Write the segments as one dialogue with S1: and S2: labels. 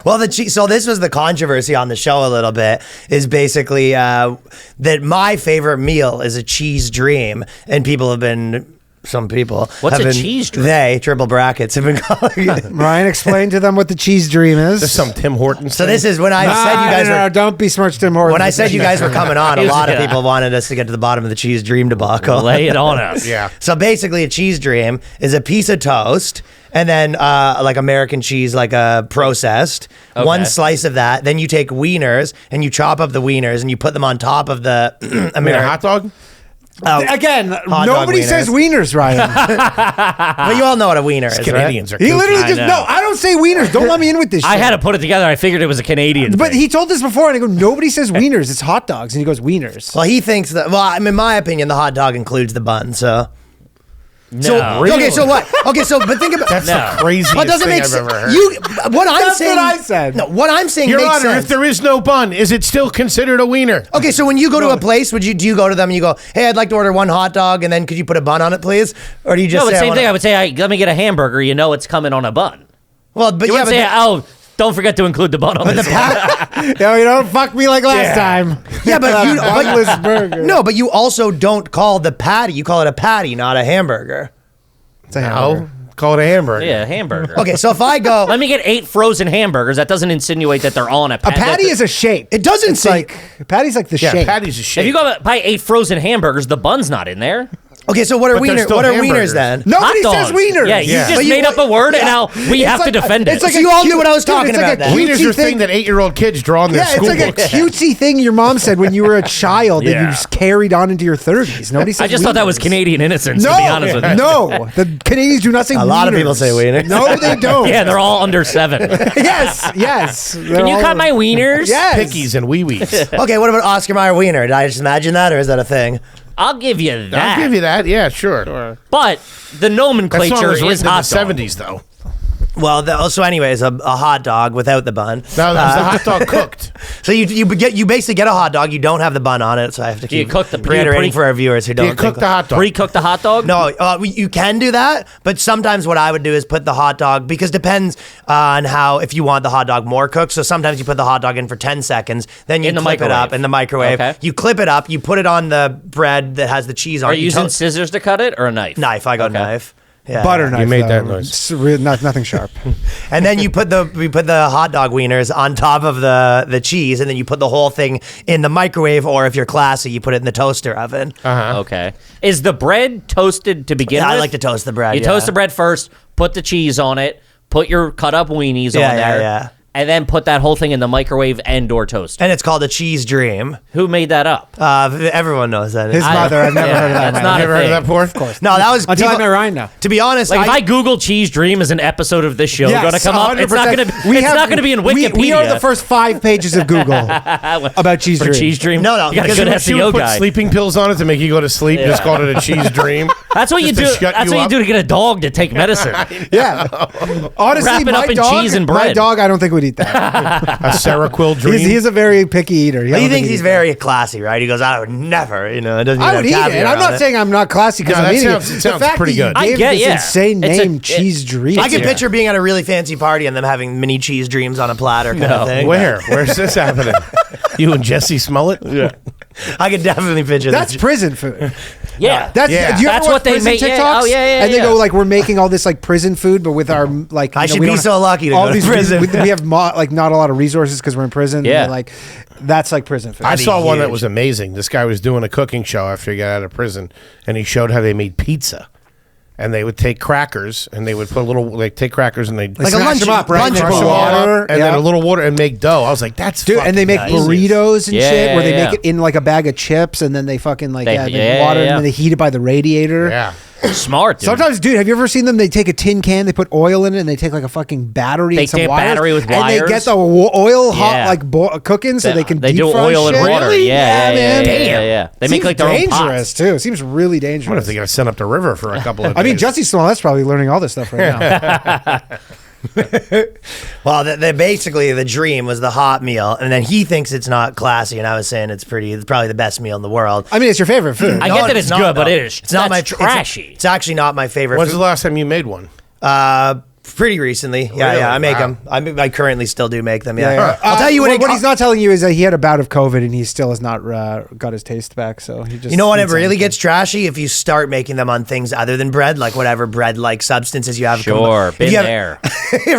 S1: Well, so this was the controversy on the show a little bit, is basically that my favorite meal is a cheese dream, and some people
S2: What's
S1: have
S2: a
S1: been,
S2: cheese dream?
S1: They, triple brackets, have been calling it.
S3: Ryan, explain to them what the cheese dream is.
S4: There's some Tim Hortons.
S1: So this is when I said you guys were...
S3: don't besmirch Tim Hortons.
S1: When I said you guys were coming on, a lot of people wanted us to get to the bottom of the cheese dream debacle.
S2: Lay it on us.
S4: Yeah.
S1: So basically, a cheese dream is a piece of toast, and then like American cheese, like processed.
S2: Okay.
S1: One slice of that. Then you take wieners and you chop up the wieners and you put them on top of the
S4: I mean, a hot dog?
S3: Again,
S1: dog
S3: nobody says wieners, Ryan.
S1: But you all know what a wiener is,
S4: Canadians
S1: right?
S4: are
S3: He
S4: kooky.
S3: literally just, no, I don't say wieners. Don't let me in with this shit.
S2: I had to put it together. I figured it was a Canadian
S3: But
S2: thing.
S3: he told this before, and I go, nobody says wieners. It's hot dogs. And he goes, wieners.
S1: Well, he thinks that. Well, I mean, in my opinion, the hot dog includes the bun. So.
S2: No.
S1: Okay, so what? Okay, so but think about
S4: That's
S2: No.
S4: the craziest
S1: Well, it doesn't
S4: thing
S1: make
S4: I've
S1: sense.
S4: ever heard.
S1: What I'm
S3: That's
S1: saying.
S3: what I said.
S1: No, what I'm saying
S4: Your
S1: makes
S4: Honor,
S1: sense.
S4: if there is no bun, is it still considered a wiener?
S1: Okay, so when you go to a place, do you go to them and you go, hey, I'd like to order one hot dog, and then could you put a bun on it, please? Or do you just
S2: No, but
S1: say,
S2: same thing. I would say, let me get a hamburger. You know it's coming on a bun.
S1: Well, but
S2: You
S1: yeah,
S2: wouldn't say, oh, don't forget to include the bun on this.
S3: Yo, you don't fuck me like last time.
S1: yeah, but you
S3: Bunless burger.
S1: no, but you also don't call the patty. You call it a patty, not a hamburger.
S3: It's a hamburger.
S4: No. Call it a hamburger.
S2: Yeah, hamburger.
S1: Okay, so if I go,
S2: Let me get 8 frozen hamburgers. That doesn't insinuate that they're on a
S3: A
S2: patty.
S3: patty is a shape.
S1: it doesn't
S3: It's
S1: say.
S3: like, a patty's like the
S4: Yeah,
S3: shape.
S4: patty's a shape.
S2: If you go buy 8 frozen hamburgers, the bun's not in there.
S1: Okay, so what are
S4: But they're
S1: wieners?
S4: still
S1: What are
S4: hamburgers.
S1: wieners then?
S3: Nobody
S2: Hot
S3: says
S2: dogs.
S3: wieners.
S2: Yeah, you
S4: Yeah.
S2: just
S1: But you-
S2: made up a word, and
S1: yeah.
S2: now we
S3: It's
S2: have to
S3: like-
S2: defend it.
S3: it's like
S1: So
S3: a
S1: you all
S3: cute-
S1: knew what I was
S3: dude,
S1: talking
S3: it's like
S1: about
S3: a
S1: then.
S4: Wieners
S3: cutesy
S4: are thing that 8-year-old kids draw in their
S3: Yeah, it's
S4: school
S3: like a
S4: books.
S3: cutesy thing your mom said when you were a child that you
S2: Yeah.
S3: just carried on into your 30s. Nobody says
S2: I just thought that was
S3: wieners.
S2: Canadian innocence,
S3: No,
S2: to be honest with you.
S3: no. The Canadians do not say
S1: A lot of people say wieners.
S3: No, they don't.
S2: Yeah, they're all under 7.
S3: Yes, yes.
S2: Can you cut my wieners?
S3: Yes.
S4: Pickies and wee-wees.
S1: Okay, what about Oscar Mayer wiener? Did I just imagine that, or is that a thing?
S2: I'll give you that.
S4: I'll give you that. Yeah, sure.
S2: But the
S4: That song
S2: nomenclature
S4: was
S2: is
S4: written in
S2: hot
S4: the
S2: dog.
S4: 70s, though.
S1: Well, so anyways, a hot dog without the bun.
S4: No, that was the hot dog cooked.
S1: So you basically get a hot dog. You don't have the bun on it, so I have to
S2: Do you
S1: keep
S2: cook the- do you
S1: reiterating
S2: pre-
S1: for our viewers who
S4: Do
S1: don't
S4: you cook
S1: think
S4: the hot dog?
S2: Pre-cook the hot dog?
S1: No, you can do that, but sometimes what I would do is put the hot dog, because depends on if you want the hot dog more cooked. So sometimes you put the hot dog in for 10 seconds, then you
S2: In the
S1: clip it
S2: microwave.
S1: up in the microwave.
S2: Okay.
S1: You clip it up, you put it on the bread that has the cheese on
S2: Are
S1: it.
S2: you using scissors to cut it or a knife?
S1: knife? I go
S2: Okay.
S1: knife. Yeah.
S3: Butter knife.
S4: You made
S3: though.
S4: that noise.
S3: It's nothing sharp.
S1: And then we put the hot dog wieners on top of the cheese, and then you put the whole thing in the microwave, or if you're classy, you put it in the toaster oven.
S2: Okay. Is the bread toasted to begin
S1: Yeah,
S2: with?
S1: I like to toast the bread.
S2: You toast the bread first, put the cheese on it, put your cut up weenies
S1: Yeah,
S2: on
S1: yeah,
S2: there,
S1: yeah.
S2: and then put that whole thing in the microwave and or toaster.
S1: And it's called a cheese dream.
S2: Who made that up?
S1: Everyone knows that.
S3: His mother, I've never
S2: yeah,
S3: heard of that.
S2: that's not
S4: You
S2: a
S4: ever heard of
S2: thing.
S4: that before? Of course.
S1: No, that was
S3: Until I
S1: people-
S3: met Ryan now.
S1: To be honest,
S2: Like if I Google cheese dream as an episode of this show,
S3: Yes,
S2: going to come up, it's not
S3: 100%.
S2: going to. It's not going to be in Wikipedia.
S3: We are the first 5 pages of Google about cheese
S2: for
S3: dream.
S2: cheese dream.
S1: No,
S2: you got a
S1: because
S2: good
S4: She would
S2: SEO
S4: put
S2: guy.
S4: sleeping pills on it to make you go to sleep. Just called it a cheese dream.
S2: That's what you
S4: Just
S2: do.
S4: to shut
S2: That's
S4: you
S2: what you
S4: up.
S2: do to get a dog to take medicine.
S3: Yeah. Honestly,
S2: Wrap it
S3: my
S2: up in
S3: dog,
S2: cheese and
S3: my
S2: bread.
S3: dog, I don't think would eat that.
S4: A Seroquel dream.
S3: He's a very picky eater.
S1: he thinks he's very classy, right? He goes, I would never, it doesn't.
S3: I would eat
S1: have
S3: it.
S1: caviar
S3: I'm
S1: on
S3: not
S1: it.
S3: saying I'm not classy because
S4: No,
S3: I'm
S4: that
S3: eating
S4: sounds-
S3: it.
S4: it sounds
S3: the fact
S4: pretty
S3: that
S4: good.
S3: you
S2: I
S3: gave
S2: get-
S3: this
S2: yeah.
S3: insane
S2: It's a-
S3: name, cheese dream.
S1: I can picture being at a really fancy party and them having mini cheese dreams on a platter kind of thing.
S4: Where? Where's this happening? You and Jesse Smollett? Yeah.
S1: I could definitely picture
S3: That's
S1: that.
S3: prison food.
S2: Yeah.
S3: That's
S4: Yeah.
S3: do you
S2: That's
S3: ever watch
S2: what they
S3: prison
S2: make-
S3: TikToks?
S2: yeah. Oh, yeah,
S3: And they
S2: yeah.
S3: go like, we're making all this like prison food, but with our like.
S1: I
S3: you know,
S1: should
S3: we
S1: be
S3: don't
S1: so
S3: have
S1: lucky to
S3: all
S1: go to
S3: these
S1: prison.
S3: We have like not a lot of resources because we're in prison.
S2: Yeah.
S3: And they're like, that's like prison food.
S4: I saw one that
S1: huge.
S4: was amazing. This guy was doing a cooking show after he got out of prison, and he showed how they made pizza. And they would take crackers, and they would put take crackers, and they'd
S1: Like a
S3: Smash
S1: lunch,
S3: them up, right?
S1: lunch
S3: Crush
S4: crush
S3: them
S1: bowl.
S3: up.
S4: water, and then
S3: Yeah.
S4: a little water, and make dough. I was like, that's
S3: Dude, and they make
S4: fucking
S3: burritos and
S2: Yeah,
S3: shit where they
S2: yeah,
S3: make it in like a bag of chips and then they fucking like
S2: They-
S3: they
S2: yeah,
S3: water
S2: yeah,
S3: and then they heat it by the radiator.
S4: Yeah.
S2: Smart. Dude.
S3: Sometimes, dude, have you ever seen them? They take a tin can, they put oil in it, and they take like a fucking battery
S2: They
S3: and some
S2: take
S3: wires,
S2: battery with
S3: and they
S2: wires?
S3: get the oil hot
S2: Yeah.
S3: like cooking, so they can
S2: They
S3: deep
S2: do
S3: fry
S2: oil and
S3: shit.
S2: water.
S3: Really?
S2: Yeah,
S3: man.
S2: yeah. They make
S3: Seems
S2: like their own
S3: dangerous
S2: pots.
S3: too. It seems really
S4: What
S3: dangerous.
S4: if they got to send up the river for a couple of days?
S3: I mean, Jussie Smollett's probably learning all this stuff right now.
S1: Well, basically the dream was the hot meal, and then he thinks it's not classy, and I was saying it's probably the best meal in the world.
S3: I mean, it's your favorite food.
S2: I get that it's
S1: not,
S2: good, but
S1: though.
S2: it is.
S1: It's not
S2: that's
S1: my
S2: trashy.
S1: It's actually not my favorite.
S4: when's
S1: food.
S4: the last time you made one?
S1: Pretty recently. Yeah,
S4: Really?
S1: yeah. I make
S4: Wow.
S1: them. I currently still do make them. Yeah.
S3: Yeah.
S1: I'll tell you
S3: what he's not telling you is that he had a bout of COVID and he still has not got his taste back. So he just.
S1: You know what? It
S3: eats
S1: really
S3: anything.
S1: gets trashy if you start making them on things other than bread, like whatever bread-like substances you have.
S2: Sure,
S1: If
S2: been
S1: you have-
S2: there.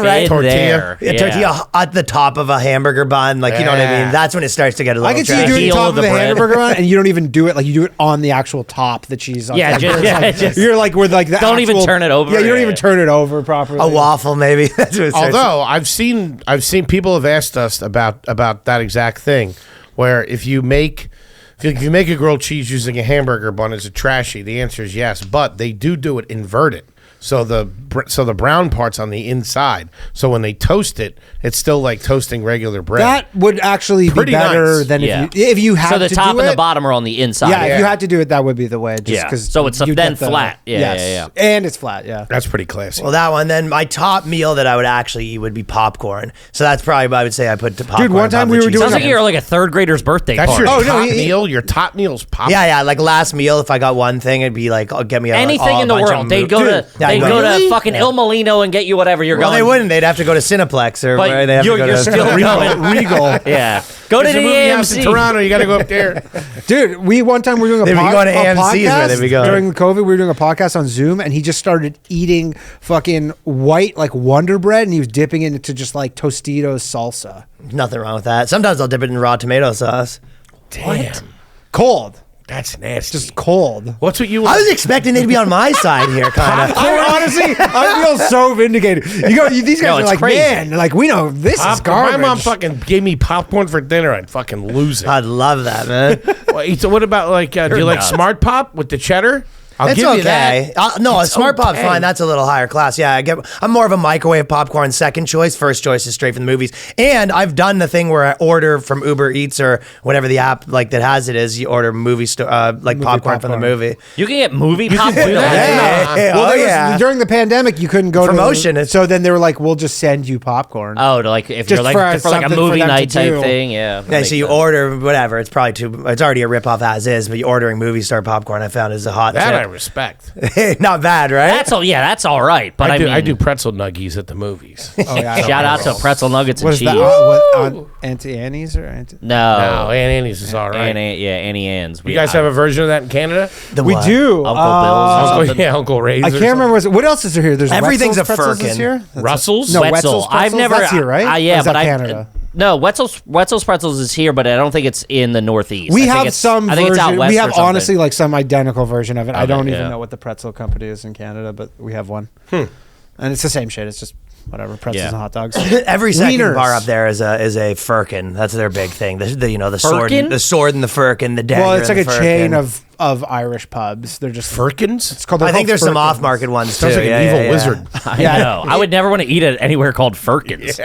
S1: right?
S2: Been
S4: Tortilla.
S2: there.
S1: Yeah, tortilla at the top of a hamburger bun, like you know what I
S4: Yeah.
S1: mean. That's when it starts to get a little.
S3: I can see you
S1: trashy.
S3: doing the
S2: Heel
S3: top
S2: of
S3: of
S2: the
S3: a
S2: bread.
S3: hamburger bun, and you don't even do it like you do it on the actual top, the cheese. On
S2: Yeah,
S3: top.
S2: just-
S3: It's
S2: yeah,
S3: like-
S2: just-
S3: you're like with like the
S2: Don't even
S3: actual-
S2: turn it over.
S3: Yeah, you don't
S2: Yeah.
S3: even turn it over properly.
S1: A waffle, maybe. That's what it starts.
S4: Although I've seen people have asked us about that exact thing, where if you make a grilled cheese using a hamburger bun, is it trashy? The answer is yes, but they do it inverted. So the brown part's on the inside. So when they toast it, it's still like toasting regular bread.
S3: That would actually be
S4: Pretty
S3: better
S4: nice.
S3: than
S2: Yeah.
S3: if you had
S2: So the
S3: to
S2: top
S3: do
S2: and
S3: it.
S2: the bottom are on the inside.
S3: Yeah, if you
S4: Yeah.
S3: had to do it, that would be the way. Just
S2: Yeah.
S3: 'cause
S2: So it's
S3: you
S2: then
S3: get the-
S2: flat. Yeah,
S3: yes.
S2: yeah.
S3: And it's flat. Yeah.
S4: That's pretty classy.
S1: Well, that one. Then my top meal that I would actually eat would be popcorn. So that's probably what I would say I put to popcorn.
S3: one time
S1: above
S3: we
S1: the
S3: were
S1: cheese.
S3: doing
S2: Sounds like
S3: a-
S2: you're like a third grader's birthday
S4: That's
S2: party.
S4: your
S3: Oh, no,
S4: top
S3: he-
S4: meal. Your top meal's pop.
S1: Yeah, yeah. Like last meal, if I got one thing, it'd be like, oh, get me
S2: Anything in the world. They'd go to
S1: Yeah,
S2: they'd
S1: go
S2: go
S1: to-
S2: to fucking Il Molino and get you whatever you're
S1: Well,
S2: going.
S1: they wouldn't. They'd have to go to Cineplex or
S2: But
S1: they'd have
S2: you're,
S1: to go
S2: you're
S1: to
S2: still going.
S3: Regal.
S2: Yeah. Go to
S4: There's
S2: the
S4: a movie house in
S2: AMC.
S4: Toronto. You got to go up there.
S3: Dude, one time we were doing
S1: They'd
S3: a,
S1: be
S3: pod,
S1: going to
S3: a
S1: AMC is where
S3: podcast
S1: they'd be going.
S3: during COVID. We were doing a podcast on Zoom, and he just started eating fucking white like Wonder Bread, and he was dipping it into just like Tostitos salsa,
S1: Nothing wrong with that. Sometimes I'll dip it in raw tomato sauce.
S4: Damn,
S3: cold,
S4: that's nasty.
S3: just cold.
S4: What's what you?
S1: I was expecting they'd be on my side here, kind of.
S3: Honestly, I feel so vindicated. These guys
S2: No,
S3: are
S2: it's
S3: like,
S2: crazy.
S3: man, like we know this is
S4: If
S3: garbage.
S4: my mom fucking gave me popcorn for dinner, I'd fucking lose it.
S1: I'd love that, man.
S4: Well, so what about like? Do you like
S2: nuts.
S4: Smart Pop with the cheddar? I'll
S1: It's
S4: give you
S1: okay.
S4: that.
S1: No, a
S4: It's
S1: smart pop's
S4: okay.
S1: fine. That's a little higher class. Yeah, I'm more of a microwave popcorn second choice. First choice is straight from the movies. And I've done the thing where I order from Uber Eats or whatever the app like that has it is. You order movie popcorn from the
S3: popcorn.
S1: movie.
S2: You can get movie popcorn.
S4: do that?
S1: Yeah.
S3: Well,
S1: Oh,
S3: there was-
S1: yeah.
S3: during the pandemic, you couldn't go
S1: Promotion,
S3: to
S1: it's-
S3: so then they were like, "We'll just send you popcorn."
S2: Oh, to like if
S3: Just
S2: you're like
S3: for
S2: for like a
S3: something for
S2: movie
S3: them to
S2: night type
S3: do.
S2: thing. Yeah.
S1: Yeah, so you order whatever. It's probably it's already a ripoff as is, but you ordering movie star popcorn I found is a hot
S4: That I
S1: tip.
S4: respect.
S1: Not bad, right?
S2: That's all. Yeah, that's all right. But
S4: I do
S2: mean,
S4: pretzel nuggies at the movies.
S3: Oh yeah.
S2: shout out to pretzel nuggets and
S3: What is
S2: cheese.
S3: that? What, Auntie Annie's or Auntie?
S2: No,
S4: No, Aunt Annie's is all right.
S2: Annie Ann's.
S4: You guys have a version of that in Canada?
S1: The
S3: We
S1: what?
S3: do.
S2: Uncle Bill's or
S4: Uncle,
S2: something.
S4: yeah, Uncle Ray's.
S3: I can't remember. What else is there here? There's
S1: Everything's
S3: Wetzel's
S1: a
S3: pretzels is
S1: firkin.
S3: here.
S4: Russell's?
S3: No,
S2: Wetzel.
S3: Wetzel's
S2: I've
S3: pretzels?
S2: never.
S3: That's here, right? Or
S2: Yeah,
S3: is that
S2: but
S3: Canada.
S2: No, Wetzel's pretzels is here, but I don't think it's in the Northeast.
S3: We
S2: I think
S3: have
S2: it's-
S3: some
S2: I think
S3: version.
S2: it's out west
S3: We
S2: or
S3: have
S2: something.
S3: honestly like some identical version of it. I
S2: Okay,
S3: don't even
S2: yeah.
S3: know what the pretzel company is in Canada, but we have one. And it's the same shit. It's just whatever pretzels
S2: Yeah.
S3: and hot dogs.
S1: Every second
S3: Wieners.
S1: bar up there is a firkin. That's their big thing. The sword,
S2: Firkin?
S1: the sword and the firkin, the dagger.
S3: Well, it's like
S1: and
S3: a
S1: the
S3: chain
S1: firkin.
S3: of Irish pubs. They're just
S4: Firkins?
S3: It's called.
S1: I think there's some
S3: Firkins.
S1: off-market ones too.
S4: Sounds like an evil wizard.
S2: I
S3: Yeah.
S2: know. I would never want to eat it anywhere called Firkins.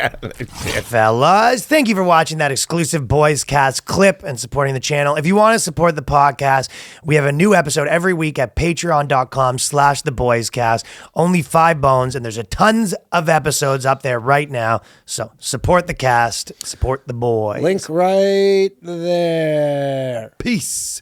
S1: Fellas, thank you for watching that exclusive Boyscast clip and supporting the channel. If you want to support the podcast, we have a new episode every week at patreon.com/theboyscast. Only 5 bones, and there's a tons of episodes up there right now. So support the cast, support the boys.
S3: Link right there.
S1: Peace.